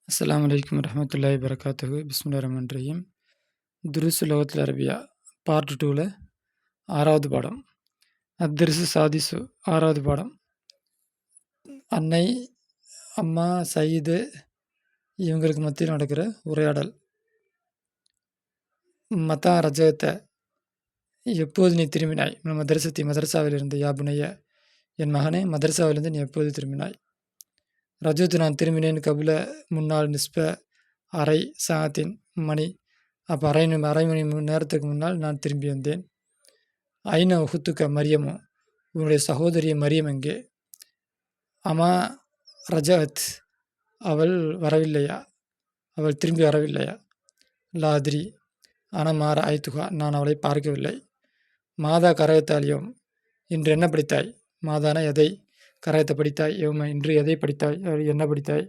அஸ்ஸலாமு அலைக்கும் வரஹ்மத்துல்லாஹி வபரகாத்துஹு. பிஸ்மில்லாஹிர் ரஹ்மானிர் ரஹீம். துருஸு லுகத்துல் அரபியா பார்ட் 2ல 6வது பாடம். அத்திருசு சாதிசு 6வது பாடம். அன்னை, அம்மா, சயீது இவங்களுக்கு மத்தியில் நடக்கிற உரையாடல். மத்தா ரஜகத்த, எப்போது நீ திரும்பினாய்? மதரசாவிலிருந்து. யா புனைய, என் மகனே, மதரசாவிலிருந்து நீ எப்போது திரும்பினாய்? ரஜத்து, நான் திரும்பினேன். கபுல, முன்னால். நிஸ்ப, அரை. சாத்தின், மணி. அப்போ அரை மணி நேரத்துக்கு முன்னால் நான் திரும்பி வந்தேன். ஐன உஹுத்துக்க மரியமோ, உன்னுடைய சகோதரி மரியம் எங்கே? அமா ரஜஅத், அவள் வரவில்லையா? அவள் திரும்பி வரவில்லையா? லாதிரி, அனமார ஐத்துகா, நான் அவளை பார்க்கவில்லை. மாதா கரகத்தாலியம், இன்று என்ன படித்தாய்? மாதான எதை? கரகத்தை படித்தாய். எவம, இன்று எதை படித்தாய்? என்ன படித்தாய்?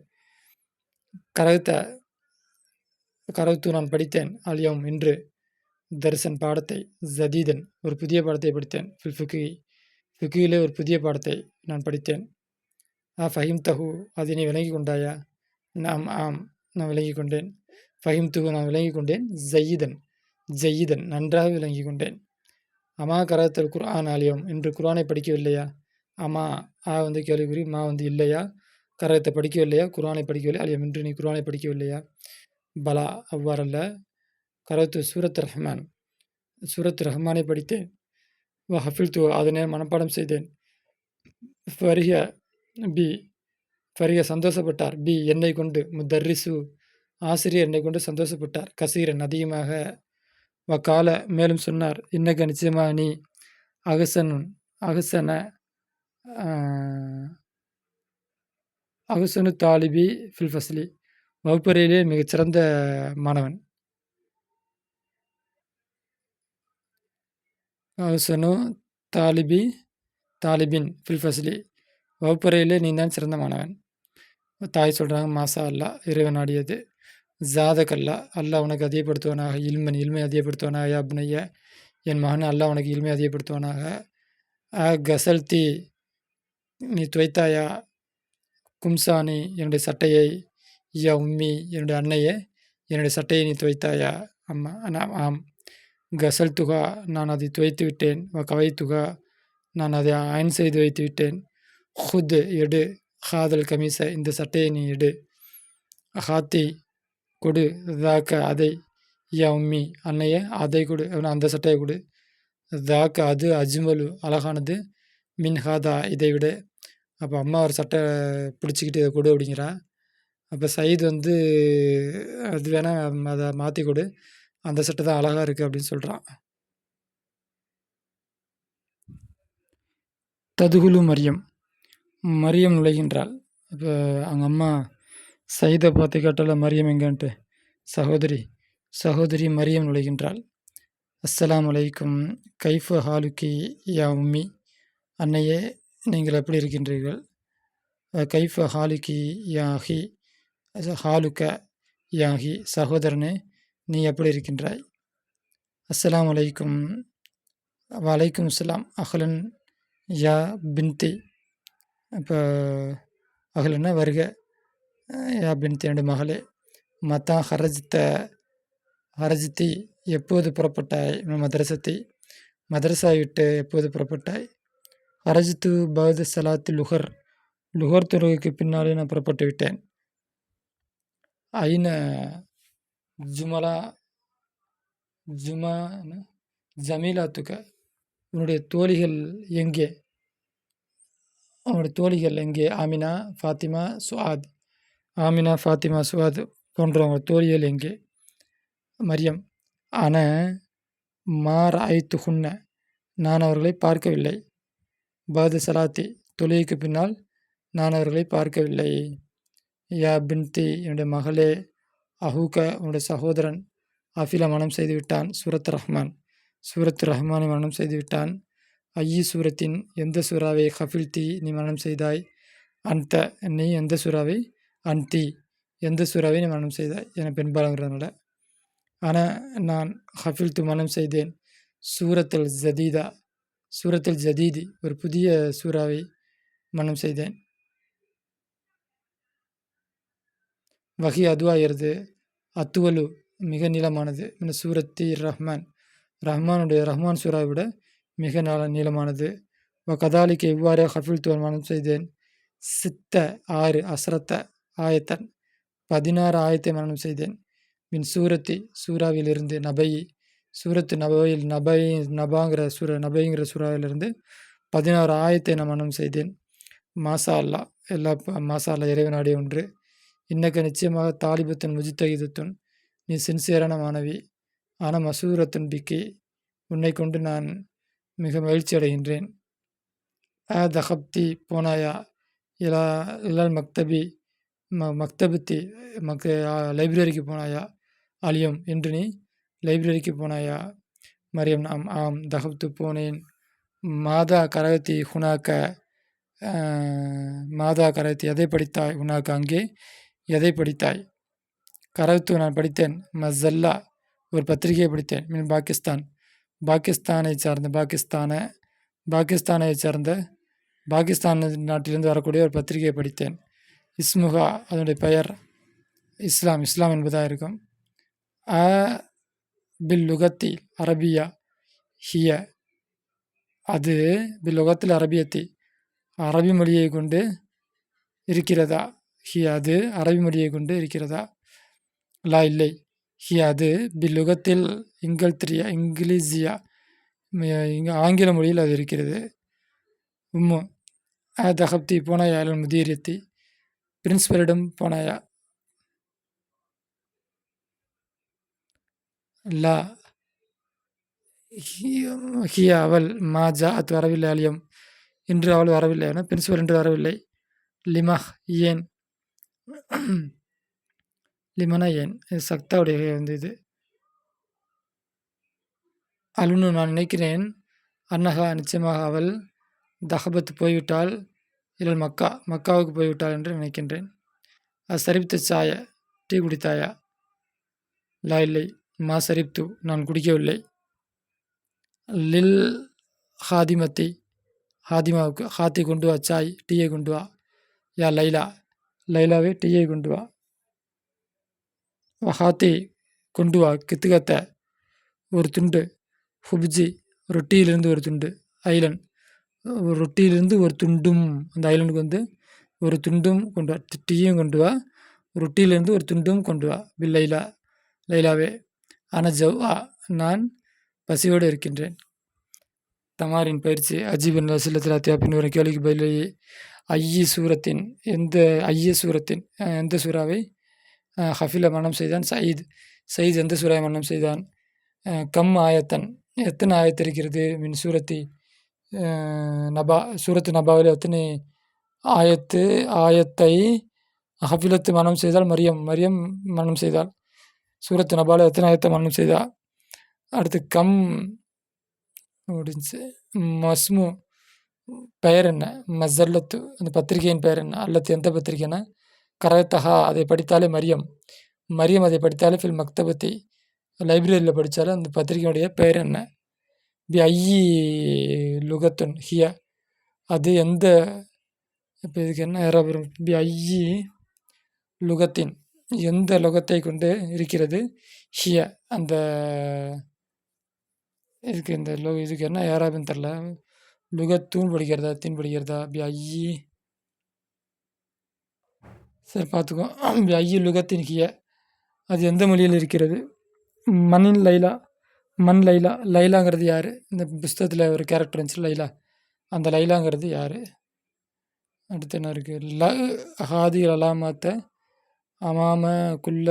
கரகத்து, நான் படித்தேன். அலியம், இன்று. தரிசன், பாடத்தை. ஜதீதன், ஒரு புதிய பாடத்தை படித்தேன். ஃபிகிலே ஒரு புதிய பாடத்தை நான் படித்தேன். ஃபஹிம் தஹு, அதை நீ விளங்கி கொண்டாயா? நாம், ஆம், நான் விளங்கி கொண்டேன். ஃபஹிம் துகு, நான் விளங்கி கொண்டேன். ஜயீதன், நன்றாக விளங்கி கொண்டேன். அமா கரத்தல் குர்ஆன் ஆலியம், இன்று குர்ஆனை படிக்கவில்லையா? அமா, வந்து கேள்விக்குறி, மா வந்து இல்லையா? கரகத்தை படிக்கவில்லையா? குர்ஆனை படிக்கவில்லை. அலியம், இன்று நீ குர்ஆனை படிக்கவில்லையா? பலா, அவ்வாறல்ல. கரத்து சூரத் ரஹ்மான், சூரத் ரஹ்மானை படித்தேன். ஹஃபில் து, அதனை மனப்பாடம் செய்தேன். ஃபரிஹ பி, ஃபரிஹ சந்தோஷப்பட்டார். பி, என்னை கொண்டு. முத்தர்ரிசு, ஆசிரியர் என்னை கொண்டு சந்தோஷப்பட்டார். கசீரன், அதிகமாக. வக்கால, மேலும் சொன்னார். இன்னக்க, நிச்சயமாக நீ. அகசனு தாலிபி ஃபில் ஃபஸ்லி, வகுப்பறையிலே மிகச்சிறந்த மாணவன். அகசனு தாலிபின் ஃபில் ஃபஸ்லி, வகுப்பறையிலே நீ தான் சிறந்த மாணவன். தாய் சொல்கிறாங்க, மாசா அல்லா, இறைவன் ஆடியது. ஜாதகல்லா, அல்லாஹ் உனக்கு அதிகப்படுத்துவானாக. இல்மை அதிகப்படுத்துவானாக. யா புனைய, என் மகன், அல்லாஹ் உனக்கு இல்மை அதிகப்படுத்துவானாக. கசல்தி, நீ துவைத்தாயா? கும்சானி, என்னுடைய சட்டையை. யா உம்மி, என்னுடைய அன்னையே, என்னுடைய சட்டையை நீ துவைத்தாயா? அம்மா, ஆம். கசல் துகா, நான் அதை துவைத்து விட்டேன். கவை துகா, நான் அதை அயன் செய்து வைத்து விட்டேன். ஹுத், எடு. ஹாதல் கமீச, இந்த சட்டையை நீ எடு. ஹாத்தி, கொடு. தாக்க, அதை. யா உம்மி, அன்னையே, அதை கொடு, அந்த சட்டையை கொடு. தாக்க, அது. அஜ்மலு, அழகானது. மின் ஹாதா, இதை விட. அப்போ அம்மா ஒரு சட்டை பிடிச்சிக்கிட்டு இதை கொடு அப்படிங்கிறா. அப்போ சயீத் வந்து, அது வேணால் அதை மாற்றி கொடு, அந்த சட்டை தான் அழகாக இருக்குது அப்படின்னு சொல்கிறான். ததுகுலு மரியம், மரியம் நுழைகின்றாள். இப்போ அவங்க அம்மா சயீதை பார்த்து கேட்டால, மரியம் எங்கன்ட்டு. சகோதரி மரியம் நுழைகின்றாள். அஸ்ஸலாமு அலைக்கும், கைஃபு ஹாலுக்கி யா உம்மி, அன்னையே, நீங்கள் எப்படி இருக்கின்றீர்கள்? கைஃபு ஹாலுக்கி யாஹி, ஹாலுக்க யாஹி, சகோதரனே, நீ எப்படி இருக்கின்றாய்? அஸ்ஸலாமு அலைக்கும், வலைக்கும் அஸ்ஸலாம். அஹ்லன் யா பின்தி, இப்போ அஹ்லன்னா வருக. யா பின்தி, என்னுடைய மகளே. மத்தா ஹரஜித்தி, எப்போது புறப்பட்டாய்? மதரசா விட்டு எப்போது புறப்பட்டாய்? ஹரஜித்து பகது சலாத்து லுகர் தொழுகைக்கு பின்னாலே நான் புறப்பட்டு விட்டேன். ஐன ஜமீலாத்துக்க, உன்னுடைய தோழிகள் எங்கே? ஆமினா, ஃபாத்திமா, சுஆத் போன்றவங்க தோழிகள் எங்கே? மரியம், அன மார் ஐத்துஹுன்ன, நான் அவர்களை பார்க்கவில்லை. பாது சலாத்தி, தொழுகைக்கு பின்னால் நான் அவர்களை பார்க்கவில்லை. யா பின்தி, என்னுடைய மகளே. அஹூக்க, உன்னுடைய சகோதரன். அஃபில, மனம் செய்து விட்டான். சூரத் ரஹ்மானை மனம் செய்து விட்டான். ஐயி சூரத்தின், எந்த சூறாவை? ஹஃபில்தி, நீ மனம் செய்தாய். அன்த, நீ எந்த சூறாவை? அன்தி, எந்த சூறாவை நீ மனம் செய்தாய்? என பெண்பாலங்கிறதுனால. ஆனால் நான் ஹஃபில்து, மனம் செய்தேன். சூரத்துல் ஜதீதி, ஒரு புதிய சூறாவை மனம் செய்தேன். வகி அதுவாகிறது அத்துவலு மிக நீளமானது சூரத்தி ரஹ்மான் ரஹ்மான் சூறாவை விட மிக நீளமானது. கதாலிக்கு இவ்வாறே ஹஃபில் மனம் செய்தேன். சித்த 6 அசரத்த ஆயத்தன் 16 ஆயத்தை மரணம் செய்தேன். சூரத்தி சூறாவிலிருந்து சூரத்து நபையில் நபைங்கிற சூறாவிலிருந்து 16 ஆயத்தை நான் மரணம் செய்தேன். மாசா அல்லா மாசா அல்லா இறைவனாடிய ஒன்று. இன்னக்க நிச்சயமாக தாலிபத்துன் முஜித்தகிதத்துன் நீ சின்சியரான மாணவி. ஆனால் மசூரத்துன் பிக்கி உன்னை கொண்டு நான் மிக மகிழ்ச்சி அடைகின்றேன். தஹப்தி போனாயா இலால் மக்தபத்தி லைப்ரரிக்கு போனாயா அலியம் என்று நீ லைப்ரரிக்கு போனாயா மரியம் ஆம் தஹப்து போனேன். மாதா கரகத்தி ஹுனாக்க எதை படித்தாய் உனக்கு அங்கே எதை படித்தாய்? கரகத்து நான் படித்தேன். மஸ்ஸல்லா ஒரு பத்திரிகையை படித்தேன். பாகிஸ்தானை சார்ந்த பாகிஸ்தான் நாட்டிலிருந்து வரக்கூடிய ஒரு பத்திரிகையை படித்தேன். இஸ்முகா அதனுடைய பெயர் இஸ்லாம் என்பதாக இருக்கும். பில் லுகத்தி அரபியா ஹிய அது பில் லுகத்தில் அரபியத்தி அரபி மொழியை கொண்டு இருக்கிறதா? ஹிய அது அரபி மொழியை கொண்டு இருக்கிறதா? லா இல்லை. ஹிய அது பில் லுகத்தில் இங்கிலீசியா ஆங்கில மொழியில் அது இருக்கிறது. தஹப்தி போனாயா முதியத்தி பிரின்சிபலிடம் போனாயா? லா ஹிய அவள் மாஜா அது வரவில்லை. அலியம் இன்று அவள் வரவில்லை. பிரின்சிபல் என்று வரவில்லை. லிமஹ் ஏன் லிமனா ஏன் சக்தாவுடைய இது அலுன்னு நான் நினைக்கிறேன். அன்னஹா நிச்சயமாக அவள் தஹபத் போய்விட்டாள். இல் மக்காவுக்கு போய்விட்டாள் என்று நினைக்கின்றேன். அது சரிப்து சாய டீ குடித்தாயா? லா இல்லை. மா சரிப்து நான் குடிக்கவில்லை. லில் ஹாதிமாவுக்கு ஹாத்தி கொண்டு வா சாய் டீயை கொண்டு வா. யா லைலாவே டீயை கொண்டு வா. ஹாத்தி கொண்டு வா கித்துகத்த ஒரு துண்டு. ஹுப்ஜி ரொட்டியிலிருந்து ஒரு துண்டு. ஐலன் ரொட்டியிலிருந்து ஒரு துண்டும். அந்த ஐலனுக்கு ஒரு துண்டும் கொண்டு வா. டீயும் கொண்டு வா. ரொட்டியிலிருந்து ஒரு துண்டும் கொண்டு வா. லைலாவே ஜவ்வா நான் பசியோடு இருக்கின்றேன். தமாரின் பயிற்சி அஜீபன் சில்லத்தில் அத்தியாப்பின் ஒரு கேள்விக்கு பதிலேயே சூரத்தின் எந்த சூறாவை ஹஃபில மரணம் செய்தான்? சயீத் எந்த சூறாவை மரணம் செய்தான்? கம் ஆயத்தன் எத்தனை ஆயத்து இருக்கிறது? சூரத்து நபாவில் எத்தனை ஆயத்தை ஹஃபிலத்து மரணம் செய்தால்? மரியம் மரணம் செய்தால். சூரத்து நபாவில் எத்தனை ஆயத்தை மரணம் செய்தா? அடுத்து கம் முடிஞ்சு. மஸ்மு பெயர் என்ன? மஸ்ஸல்லத்து அந்த பத்திரிகையின் பெயர் என்ன? அல்லத்து எந்த பத்திரிகைன்னா கரத்தஹா அதை படித்தாலே மரியம் அதை படித்தாலே ஃபில் மக்தபத்தி லைப்ரரியில் படித்தாலே அந்த பத்திரிகையுடைய பெயர் என்ன? பி லுகத்துன் ஹிய அது எந்த இப்போ இதுக்கு என்ன வரும்? பி லுகத்தின் எந்த லுகத்தை கொண்டு இருக்கிறது? ஹிய அந்த இதுக்கு என்ன ஏறாபின்னு தெரில. லுகத்தூன் படிக்கிறதா தீன் படிக்கிறதா? சரி பார்த்துக்கோ. லுகத்தின் ஹிய அது எந்த மொழியில் இருக்கிறது? மண் லைலாங்கிறது யார்? இந்த புஸ்தகத்தில் ஒரு கேரக்டர் இருந்துச்சு லைலா. அந்த லைலாங்கிறது யார்? அடுத்து என்ன இருக்குது? ஹாதி அலாமத்த அமாம குல்ல